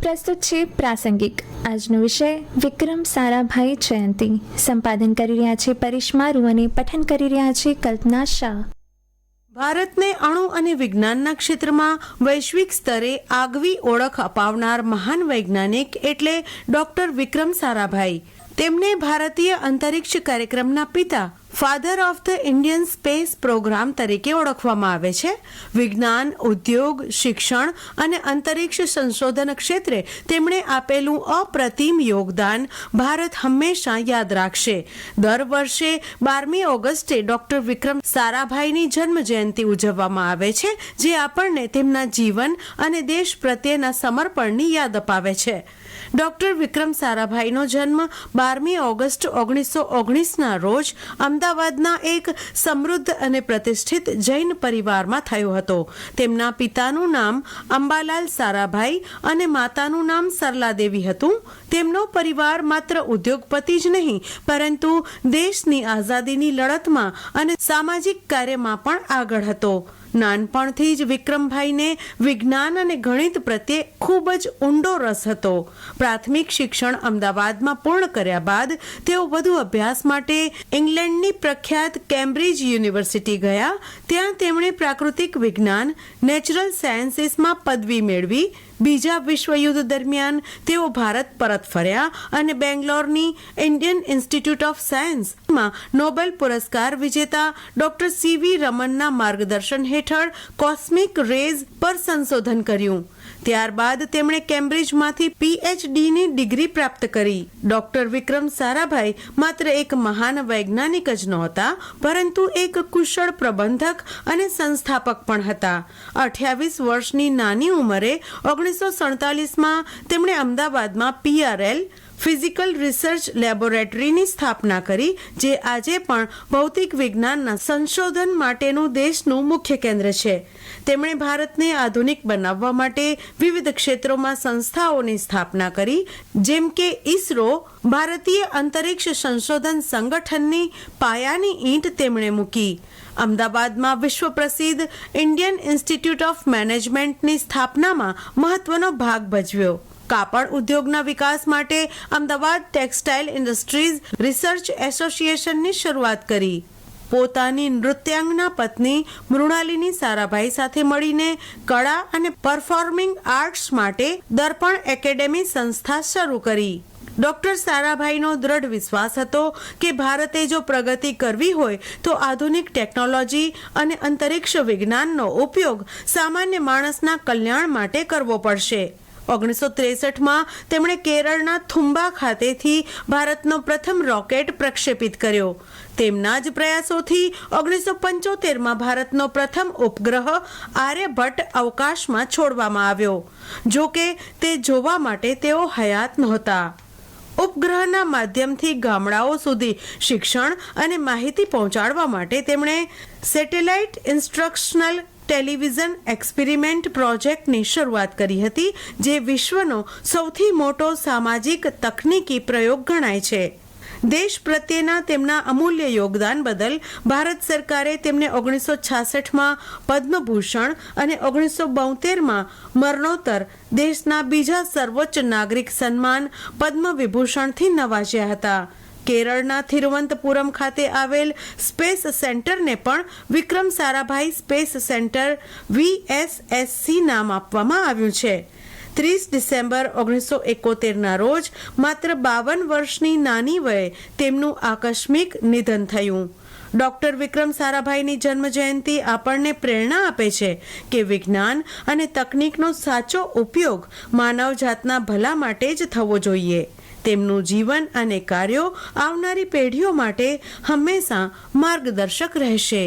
પ્રસ્તુત છે પ્રાસંગિક. આજનો વિષય વિક્રમ સારાભાઈ જયંતી. સંપાદન કરી રહ્યા છે પરેશ મારુ અને પઠન કરી રહ્યા છે કલ્પના શાહ. ભારતને અણુ અને વિજ્ઞાનના ક્ષેત્રમાં વૈશ્વિક સ્તરે આગવી ઓળખ અપાવનાર મહાન વૈજ્ઞાનિક એટલે ડોક્ટર વિક્રમ સારાભાઈ. તેમને ભારતીય અંતરિક્ષ કાર્યક્રમના પિતા, father of the Indian space program તરીકે ઓળખવામાં આવે છે. વિજ્ઞાન, ઉદ્યોગ, શિક્ષણ અને અંતરિક્ષ સંશોધન ક્ષેત્રે તેમણે આપેલું અપ્રતિમ યોગદાન ભારત હંમેશા યાદ રાખશે. દર વર્ષે 12મી ઓગસ્ટે ડોક્ટર વિક્રમ સારાભાઈની જન્મ જયંતિ ઉજવવામાં આવે છે, જે આપણને તેમના જીવન અને દેશ પ્રત્યેના સમર્પણની યાદ અપાવે છે. ડોક્ટર વિક્રમ સારાભાઈનો જન્મ 12મી ઓગસ્ટ 1919ના રોજ અમદાવાદના એક સમૃદ્ધ અને પ્રતિષ્ઠિત જૈન પરિવારમાં થયો હતો. તેમના પિતાનું નામ અંબાલાલ સારાભાઈ અને માતાનું નામ સરલાદેવી હતું. તેમનો પરિવાર માત્ર ઉદ્યોગપતિ જ નહીં, પરંતુ દેશની આઝાદીની લડતમાં અને સામાજિક કાર્યમાં પણ આગળ હતો. નાનપણથી જ વિક્રમભાઈને વિજ્ઞાન અને ગણિત પ્રત્યે ખૂબ જ ઊંડો રસ હતો. પ્રાથમિક શિક્ષણ અમદાવાદમાં પૂર્ણ કર્યા બાદ તેઓ વધુ અભ્યાસ માટે ઇંગ્લેન્ડની પ્રખ્યાત કેમ્બ્રિજ યુનિવર્સિટી ગયા. ત્યાં તેમણે પ્રાકૃતિક વિજ્ઞાન, નેચરલ સાયન્સીસમાં પદવી મેળવી. બીજા વિશ્વયુદ્ધ દરમિયાન તેઓ ભારત પરત ફર્યા અને બેંગ્લોરની ઇન્ડિયન ઇન્સ્ટિટ્યૂટ ઓફ સાયન્સમાં નોબેલ પુરસ્કાર વિજેતા ડોક્ટર સીવી રમનના માર્ગદર્શન હેઠળ કોસ્મિક રેઝ પર સંશોધન કર્યું. ત્યારબાદ તેમણે કેમ્બ્રિજમાંથી પીએચડીની ડિગ્રી પ્રાપ્ત કરી. ડોક્ટર વિક્રમ સારાભાઈ માત્ર એક મહાન વૈજ્ઞાનિક જ નહોતા, પરંતુ એક કુશળ પ્રબંધક અને સંસ્થાપક પણ હતા. 28 વર્ષની નાની ઉંમરે 1947માં તેમણે અમદાવાદમાં PRL ફિઝિકલ રિસર્ચ લેબોરેટરીની સ્થાપના કરી, જે આજે પણ ભૌતિક વિજ્ઞાનના સંશોધન માટેનું દેશનું મુખ્ય કેન્દ્ર છે. તેમણે ભારતને આધુનિક બનાવવા માટે વિવિધ ક્ષેત્રોમાં સંસ્થાઓની સ્થાપના કરી, જેમ કે ઇસરો, ભારતીય અંતરિક્ષ સંશોધન સંગઠનની પાયાની ઈંટ તેમણે મૂકી. અમદાવાદમાં વિશ્વ પ્રસિદ્ધ ઇન્ડિયન ઇન્સ્ટિટ્યૂટ ઓફ મેનેજમેન્ટની સ્થાપનામાં મહત્વનો ભાગ ભજવ્યો. કાપડ ઉદ્યોગના વિકાસ માટે અમદાવાદ ટેક્સટાઇલ ઇન્ડસ્ટ્રીઝ રિસર્ચ એસોસિએશનની શરૂઆત કરી. પોતાની નૃત્યાંગના પત્ની મૃણાલિની સારાભાઈ સાથે મળીને કળા અને પરફોર્મિંગ આર્ટ્સ માટે દર્પણ એકેડેમી સંસ્થા શરૂ કરી. ડોક્ટર સારાભાઈનો દ્રઢ વિશ્વાસ હતો કે ભારતે જો પ્રગતિ કરવી હોય તો આધુનિક ટેકનોલોજી અને અંતરિક્ષ વિજ્ઞાનનો ઉપયોગ સામાન્ય માણસના કલ્યાણ માટે કરવો પડશે. 1963માં તેમણે કેરળના થુંબા ખાતેથી ભારતનો પ્રથમ રોકેટ પ્રક્ષેપિત કર્યો. તેમના જ પ્રયાસોથી 1975માં ભારતનો પ્રથમ ઉપગ્રહ આર્યભટ્ટ અવકાશમાં છોડવામાં આવ્યો. જો કે તે જોવા માટે તેઓ હયાત નહોતા. ઉપગ્રહના માધ્યમથી ગામડાઓ સુધી શિક્ષણ અને માહિતી પહોંચાડવા માટે તેમણે સેટેલાઇટ ઇન્સ્ટ્રક્શનલ ટેલિવિઝન એક્સપેરિમેન્ટ પ્રોજેક્ટની શરૂઆત કરી હતી, જે વિશ્વનો સૌથી મોટો સામાજિક તકનીકી પ્રયોગ ગણાય છે. દેશ પ્રત્યેના તેમના અમૂલ્ય યોગદાન બદલ ભારત સરકારે તેમને 1966માં પદ્મભૂષણ અને 1972માં મરણોત્તર દેશના બીજા સર્વોચ્ચ નાગરિક સન્માન પદ્મ વિભૂષણથી નવાજ્યા હતા. કેરળના તિરુવનંતપુરમ ખાતે આવેલ સ્પેસ સેન્ટરને પણ Vikram Sarabhai space centre VSSC નામ આપવામાં આવ્યું છે. 30 ડિસેમ્બર 1971ના રોજ માત્ર 52 વર્ષની નાની વયે તેમનું આકસ્મિક નિધન થયું. ડોક્ટર વિક્રમ સારાભાઈની જન્મ જયંતિ આપણને પ્રેરણા આપે છે કે વિજ્ઞાન અને તકનીકનો સાચો ઉપયોગ માનવજાતના ભલા માટે જ થવો જોઈએ. તેમનું જીવન અને કાર્યો આવનારી પેઢીઓ માટે હંમેશા માર્ગદર્શક રહેશે.